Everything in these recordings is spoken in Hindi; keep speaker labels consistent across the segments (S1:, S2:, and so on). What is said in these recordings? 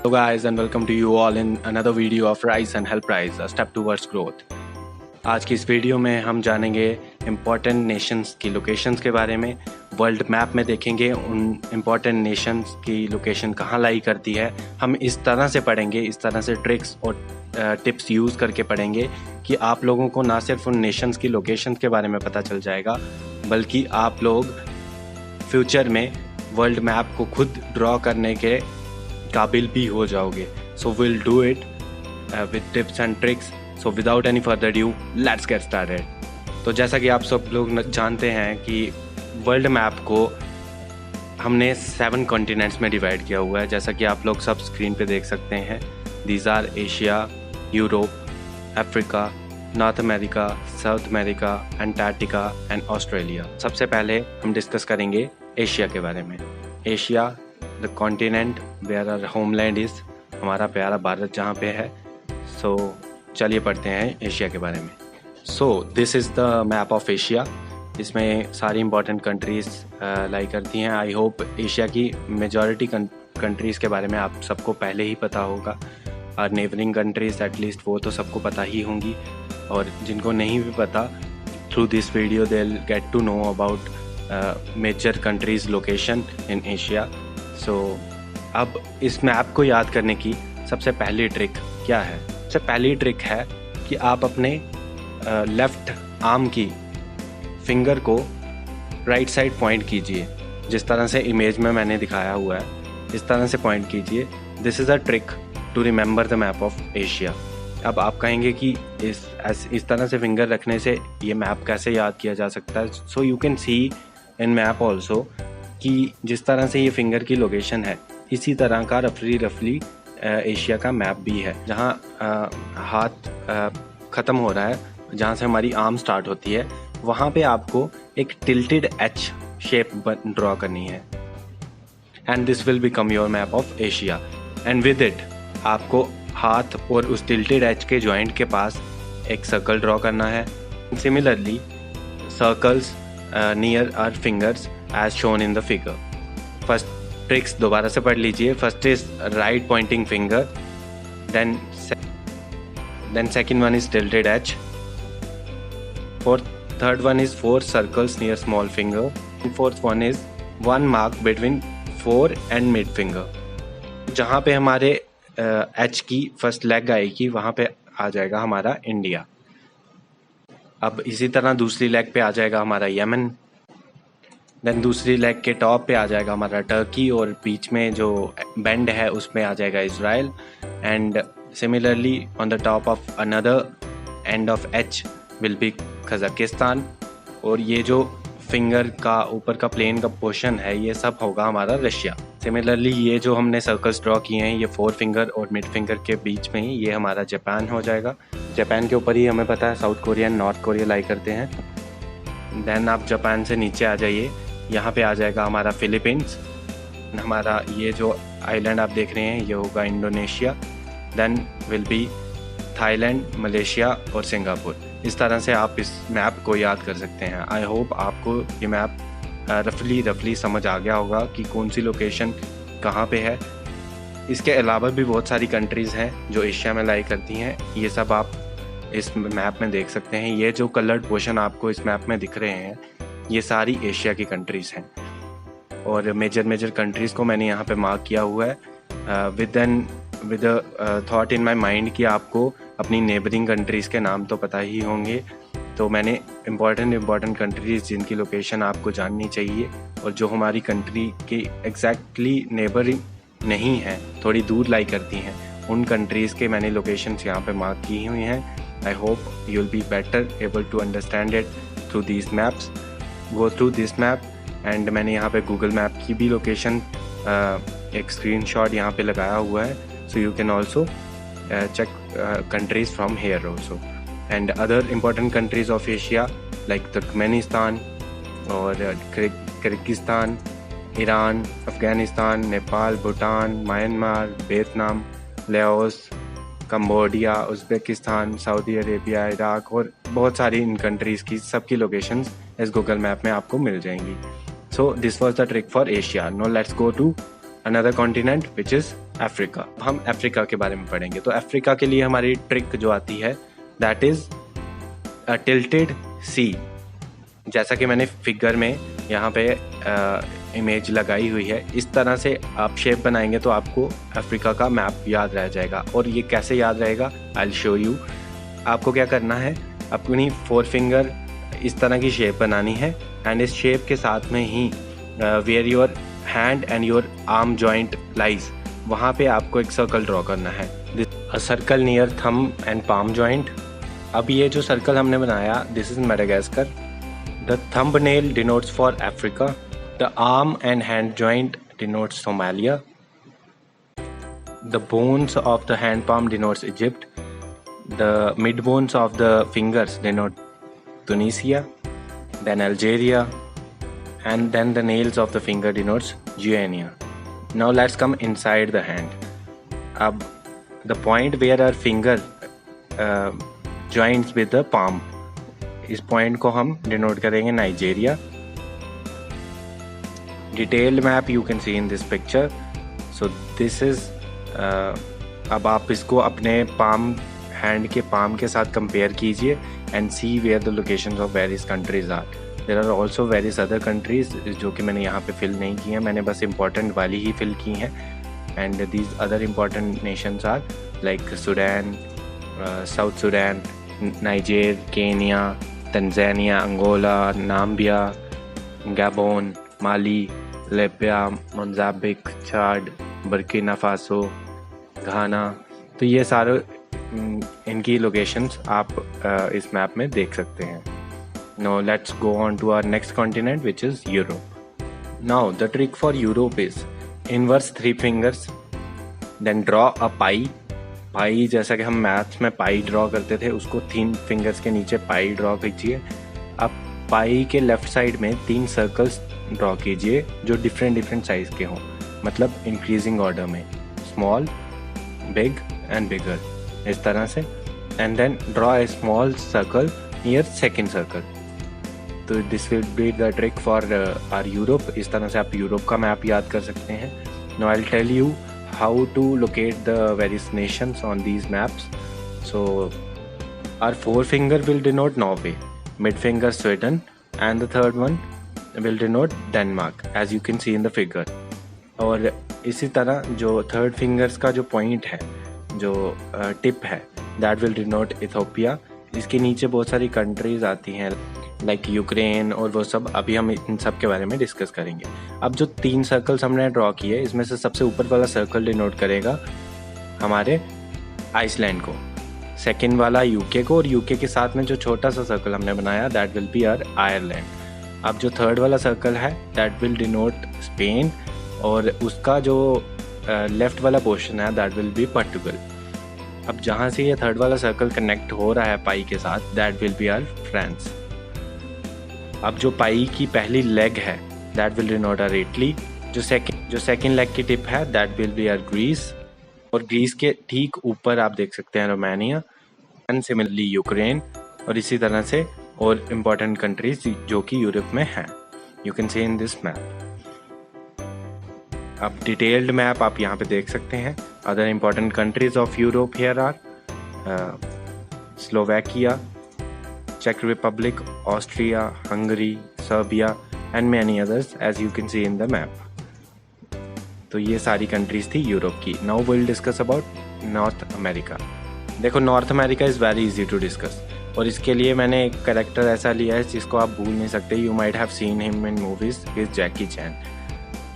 S1: Hello guys and welcome to you all in another video of Rise and Help Rise, a step towards growth। आज की इस वीडियो में हम जानेंगे इम्पॉर्टेंट नेशंस की लोकेशंस के बारे में। वर्ल्ड मैप में देखेंगे उन इम्पॉर्टेंट नेशंस की लोकेशन कहाँ लाई करती है। हम इस तरह से पढ़ेंगे, इस तरह से ट्रिक्स और टिप्स यूज़ करके पढ़ेंगे कि आप लोगों को ना सिर्फ उन नेशंस की लोकेशंस के बारे में पता चल जाएगा, बल्कि आप लोग फ्यूचर में वर्ल्ड मैप को खुद ड्रॉ करने के काबिल भी हो जाओगे। So will do it with tips and tricks. So without any further due let's get started. तो जैसा कि आप सब लोग जानते हैं कि वर्ल्ड मैप को हमने 7 कॉन्टिनेंट्स में डिवाइड किया हुआ है, जैसा कि आप लोग सब स्क्रीन पे देख सकते हैं। These are Asia, Europe, Africa, North America, South America, Antarctica and Australia. सबसे पहले हम डिस्कस करेंगे एशिया के बारे में। Asia the continent where our homeland is, हमारा प्यारा भारत जहाँ पे है। सो चलिए पढ़ते हैं एशिया के बारे में। So this is the map of Asia. इसमें सारी इंपॉर्टेंट कंट्रीज़ लाई करती हैं। आई होप एशिया की मेजॉरिटी कंट्रीज़ के बारे में आप सबको पहले ही पता होगा, और नेबरिंग कंट्रीज़ एटलीस्ट वो तो सबको पता ही होंगी, और जिनको नहीं भी पता through this video they will get to know about major countries location in Asia. So अब इस मैप को याद करने की सबसे पहली ट्रिक क्या है? सबसे पहली ट्रिक है कि आप अपने लेफ़्ट आर्म की फिंगर को राइट साइड पॉइंट कीजिए, जिस तरह से इमेज में मैंने दिखाया हुआ है, इस तरह से पॉइंट कीजिए। This is a trick to remember the map of Asia. अब आप कहेंगे कि इस तरह से फिंगर रखने से ये मैप कैसे याद किया जा सकता है? So you can see in map also कि जिस तरह से ये फिंगर की लोकेशन है, इसी तरह का रफली एशिया का मैप भी है, जहाँ हाथ ख़त्म हो रहा है, जहाँ से हमारी आर्म स्टार्ट होती है, वहाँ पे आपको एक टिल्टेड एच शेप ड्रॉ करनी है, and this will become your map of Asia. And with it आपको हाथ और उस टिल्टेड एच के जॉइंट के पास एक सर्कल ड्रॉ करना है। Similarly circles near our fingers as shown in the figure. First tricks दोबारा से पढ़ लीजिए। First is right pointing finger, then second one is tilted edge, third one is 4 circles near small finger, and fourth one is 1 mark between 4 and mid finger। जहाँ पे हमारे एच की फर्स्ट लेग आएगी वहाँ पे आ जाएगा हमारा इंडिया। अब इसी तरह दूसरी लेग पे आ जाएगा हमारा यमन, देन दूसरी लेग के टॉप पे आ जाएगा हमारा टर्की, और बीच में जो बेंड है उसमें आ जाएगा Israel, and similarly on the top of another end of H will be Kazakhstan. और ये जो फिंगर का ऊपर का प्लेन का पोर्शन है, ये सब होगा हमारा रशिया। सिमिलरली ये जो हमने सर्कल्स ड्रॉ किए हैं, ये 4 फिंगर और मिड फिंगर के बीच में ही, ये हमारा जापान हो जाएगा। जापान के ऊपर ही हमें पता है South Korea and North Korea lie करते हैं। देन आप जापान से नीचे आ जाइए, यहाँ पे आ जाएगा हमारा फिलीपींस। हमारा ये जो आइलैंड आप देख रहे हैं ये होगा Indonesia. Then will be Thailand, Malaysia और सिंगापुर। इस तरह से आप इस मैप को याद कर सकते हैं। आई होप आपको ये मैप रफली समझ आ गया होगा कि कौन सी लोकेशन कहाँ पे है। इसके अलावा भी बहुत सारी कंट्रीज़ हैं जो एशिया में लाई करती हैं, ये सब आप इस मैप में देख सकते हैं। ये जो कलर्ड पोर्शन आपको इस मैप में दिख रहे हैं, ये सारी एशिया की कंट्रीज़ हैं, और मेजर कंट्रीज़ को मैंने यहाँ पे मार्क किया हुआ है with thought in my mind कि आपको अपनी नेबरिंग कंट्रीज़ के नाम तो पता ही होंगे। तो मैंने इम्पॉर्टेंट कंट्रीज़ जिनकी लोकेशन आपको जाननी चाहिए और जो हमारी कंट्री की एग्जैक्टली नेबरिंग नहीं है, थोड़ी दूर लाई करती हैं, उन कंट्रीज़ के मैंने लोकेशंस यहाँ पे मार्क की हुई हैं। I hope you will be better able to understand it through these maps. Go through this map, and मैंने यहाँ पे गूगल मैप की भी लोकेशन एक स्क्रीनशॉट यहाँ पे लगाया हुआ है, so you can also check countries from here also, and other important countries of Asia like Turkmenistan or Kyrgyzstan, Iran, Afghanistan, Nepal, Bhutan, Myanmar, Vietnam, Laos, Cambodia, Uzbekistan, Saudi Arabia, Iraq और बहुत सारी इन कंट्रीज़ की सबकी लोकेशंस इस गूगल मैप में आपको मिल जाएंगी। So this was the trick for Asia. Now let's go to another continent which is Africa. हम अफ्रीका के बारे में पढ़ेंगे। तो अफ्रीका के लिए हमारी ट्रिक जो आती है दैट इज अ टिल्टेड सी। जैसा कि मैंने फिगर में यहाँ पे इमेज लगाई हुई है, इस तरह से आप शेप बनाएंगे तो आपको अफ्रीका का मैप याद रह जाएगा। और ये कैसे याद रहेगा, आई विल शो यू। आपको क्या करना है, अपनी 4 फिंगर इस तरह की शेप बनानी है एंड इस शेप के साथ में ही where your hand and your arm joint lies, वहाँ पे आपको एक सर्कल ड्रॉ करना है, a circle near thumb and palm joint. अब ये जो सर्कल हमने बनाया, this is Madagascar. The thumbnail denotes for Africa, the arm and hand joint denotes Somalia, the bones of the hand palm denotes Egypt, the mid bones of the fingers denote Tunisia, then Algeria, and then the nails of the finger denotes Guyana. Now let's come inside the hand. Ab the point where our finger joins with the palm, इस पॉइंट को हम डिनोट करेंगे Nigeria. Detailed map you can see in this picture. So this is, अब आप इसको अपने पाम, हैंड के पाम के साथ कंपेयर कीजिए and see where the locations of various countries are. There are also various other countries जो कि मैंने यहाँ पे फिल नहीं की हैं, मैंने बस इंपॉर्टेंट वाली ही फिल की हैं। And these other important nations are like Sudan, South Sudan, Niger, Kenya, Tanzania, Angola, Namibia, Gabon, Mali, Libya, Mozambique, Chad, Burkina Faso, Ghana. तो ये सारे इनकी लोकेशंस आप इस मैप में देख सकते हैं। Now let's go on to our next continent which is Europe. Now the trick for Europe is inverse 3 fingers, then draw a pie. Pie जैसा कि हम मैथ्स में पाई ड्रॉ करते थे, उसको 3 फिंगर्स के नीचे पाई ड्रॉ कीजिए। अब पाई के लेफ्ट साइड में 3 सर्कल्स ड्रॉ कीजिए जो डिफरेंट साइज के हों, मतलब इंक्रीजिंग ऑर्डर में, स्मॉल, बिग एंड बिगर, इस तरह से। And then draw a small circle near second circle. तो this will be the trick for our Europe. इस तरह से आप यूरोप का मैप याद कर सकते हैं। Now I will tell you how to locate the various nations on these maps. So our 4 finger will denote Norway, mid finger Sweden, and the third one will denote Denmark, as you can see in the figure. और इसी तरह जो थर्ड फिंगर्स का जो पॉइंट है, जो टिप है, that will denote Ethiopia. इसके नीचे बहुत सारी कंट्रीज आती हैं लाइक यूक्रेन और वो सब, अभी हम इन सब के बारे में डिस्कस करेंगे। अब जो 3 सर्कल्स हमने ड्रॉ किए, इसमें से सबसे ऊपर वाला सर्कल डिनोट करेगा हमारे आइसलैंड को, सेकंड वाला यूके को, और यूके के साथ में जो छोटा सा सर्कल हमने बनाया that will be our Ireland. अब जो थर्ड वाला सर्कल है दैट विल डिनोट स्पेन, और उसका जो लेफ्ट वाला पोर्शन है दैट विल बी पोर्टुगल। अब जहाँ से ये थर्ड वाला सर्कल कनेक्ट हो रहा है पाई के साथ, that will be our France. अब जो पाई की पहली लेग है that will denote our Italy. जो सेकंड लेग की टिप है that will be our Greece, और ग्रीस के ठीक ऊपर आप देख सकते हैं रोमानिया, एंड सिमिलरली यूक्रेन, और इसी तरह से और इम्पोर्टेंट कंट्रीज जो कि यूरोप में हैं, you can see in this map. अब डिटेल्ड मैप आप यहाँ पे देख सकते हैं। Other important countries of Europe here are Slovakia, Czech Republic, Austria, Hungary, Serbia and many others as you can see in the map. तो ये सारी कंट्रीज थी यूरोप की। Now we'll discuss about North America. देखो North America is very easy to discuss, और इसके लिए मैंने एक कैरेक्टर ऐसा लिया है जिसको आप भूल नहीं सकते। You might have seen him in movies, his Jackie Chan.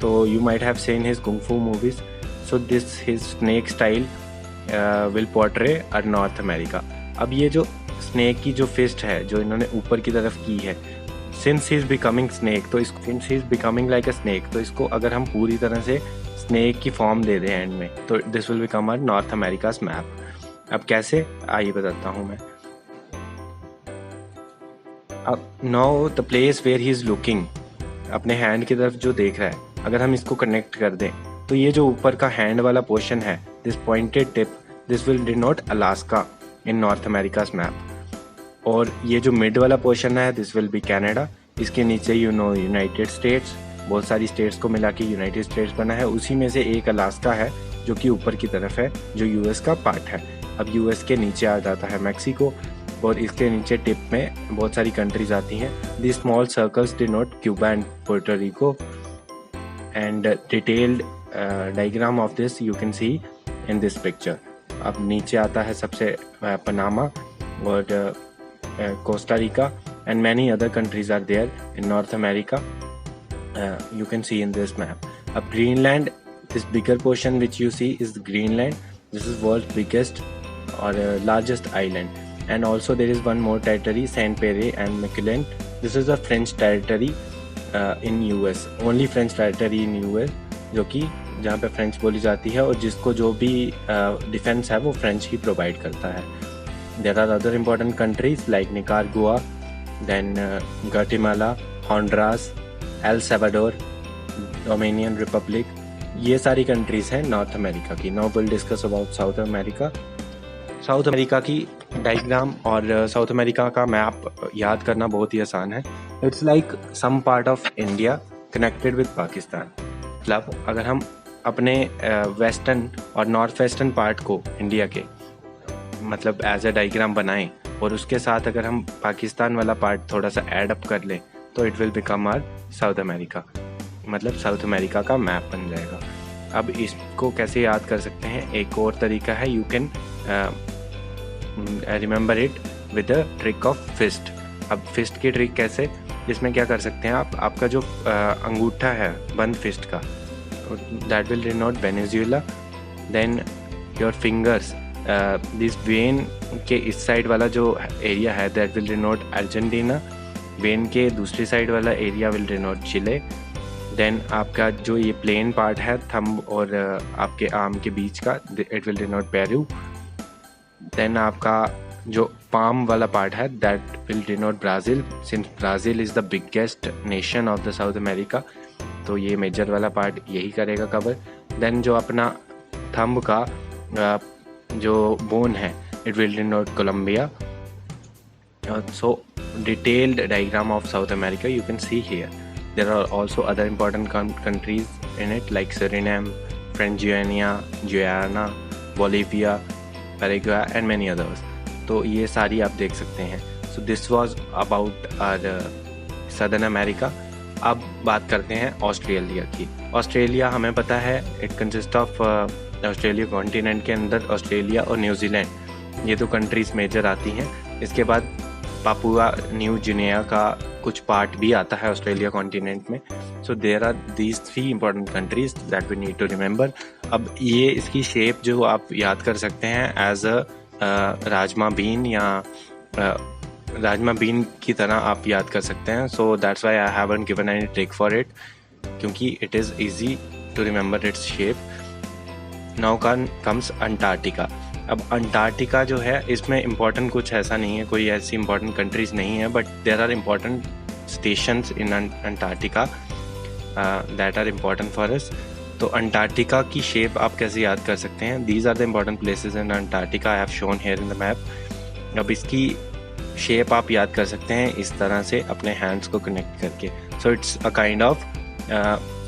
S1: तो you might have seen his kung fu movies, so this his snake style will portray a North America. अब ये जो स्नेक की जो फिस्ट है जो इन्होंने ऊपर की तरफ की है, since he is becoming snake, तो इसको since he is becoming like a snake, तो इसको अगर हम पूरी तरह से स्नेक की फॉर्म दे दें एंड में, तो this will become our North America's map. अब कैसे, आइए बताता हूँ मैं। अब now the place where he is looking, अपने हैंड की तरफ जो देख रहा है, अगर हम इसको कनेक्ट कर दें तो ये जो ऊपर का हैंड वाला पोर्शन है, this pointed tip, this will denote Alaska in North America's map. और ये जो मिड वाला पोर्शन है दिस विल बी कनाडा। इसके नीचे यूनाइटेड स्टेट्स, बहुत सारी स्टेट्स को मिला के यूनाइटेड स्टेट्स बना है, उसी में से एक अलास्का है जो कि ऊपर की तरफ है, जो यूएस का पार्ट है। अब यूएस के नीचे आ जाता है मैक्सिको, और इसके नीचे टिप में बहुत सारी कंट्रीज आती हैं। The small circles denote Cuba and Puerto Rico, and detailed diagram of this you can see in this picture. अब नीचे आता है सबसे पनामा और Costa Rica, and many other countries are there in North America, you can see in this map. Up Greenland, this bigger portion which you see is Greenland. This is world's biggest or largest island. And also there is one more territory, Saint Pierre and Miquelon. This is a French territory in US. Only French territory in US, जो कि जहाँ पे फ्रेंच बोली जाती है और जिसको जो भी डिफेंस है वो फ्रेंच ही प्रोवाइड करता है। There are other important countries like Nicaragua, then Guatemala, Honduras, El Salvador, Dominion Republic, ये सारी कंट्रीज हैं नॉर्थ अमेरिका की। Now will discuss about South America. South America की डायग्राम और साउथ अमेरिका का मैप याद करना बहुत ही आसान है। It's like some part of India connected with Pakistan. मतलब अगर हम अपने वेस्टर्न और नॉर्थ वेस्टर्न पार्ट को इंडिया के मतलब एज अ डायग्राम बनाएं और उसके साथ अगर हम पाकिस्तान वाला पार्ट थोड़ा सा ऐड अप कर लें तो it will become our South America, मतलब साउथ अमेरिका का मैप बन जाएगा। अब इसको कैसे याद कर सकते हैं, एक और तरीका है, you can remember it with the trick of fist. अब फिस्ट की ट्रिक कैसे, इसमें क्या कर सकते हैं आप, आपका जो अंगूठा है बंद फिस्ट का, that will denote Venezuela, then your fingers, this vein के इस साइड वाला जो एरिया है that will denote Argentina, vein के दूसरी साइड वाला area will denote Chile, then आपका जो ये प्लेन पार्ट है थंब और आपके आर्म के बीच का it will denote Peru, then आपका जो पाम वाला पार्ट है that will denote Brazil, since Brazil is the biggest nation of the South America, तो ये मेजर वाला पार्ट यही करेगा कवर। देन जो अपना थंब का जो बोन है it will denote Colombia. So detailed diagram of South America you can see here. There are also other important countries in it like Suriname, French Guiana, Bolivia, Paraguay and many others. तो ये सारी आप देख सकते हैं। So this was about our Southern America. अब बात करते हैं ऑस्ट्रेलिया की। ऑस्ट्रेलिया हमें पता है it consist of Australia continent के अंदर ऑस्ट्रेलिया और न्यूजीलैंड, ये दो कंट्रीज मेजर आती हैं। इसके बाद पापुआ न्यू गिनिया का कुछ पार्ट भी आता है ऑस्ट्रेलिया कॉन्टिनेंट में। So there are these 3 important countries that we need to remember. अब ये इसकी शेप जो आप याद कर सकते हैं एज अ राजमा बीन या राजमा बीन की तरह आप याद कर सकते हैं। So that's why I haven't given any trick for it, क्योंकि it is easy to remember its shape. Now comes Antarctica. अब अंटार्कटिका जो है इसमें इम्पोर्टेंट कुछ ऐसा नहीं है, कोई ऐसी इम्पोर्टेंट कंट्रीज नहीं है, but there are important stations in Antarctica that are important for us. तो अंटार्कटिका की शेप आप कैसे याद कर सकते हैं, these are the important places in Antarctica I have shown here in the map. अब इसकी शेप आप याद कर सकते हैं इस तरह से अपने हैंड्स को कनेक्ट करके। So it's a kind of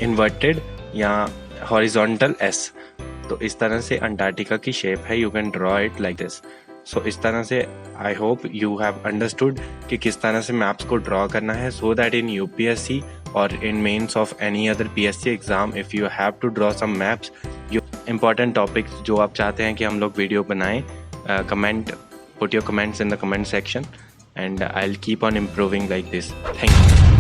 S1: inverted या हॉरिजॉन्टल एस। तो इस तरह से अंटार्कटिका की शेप है, you can draw it like this. So इस तरह से I hope you have understood कि किस तरह से मैप्स को ड्रॉ करना है, सो दैट इन यूपीएससी और in mains of any other PSC exam if you have to draw some maps, you important topics जो आप चाहते हैं कि हम लोग वीडियो बनाएं, comment, put your comments in the comment section and I will keep on improving like this. Thank you.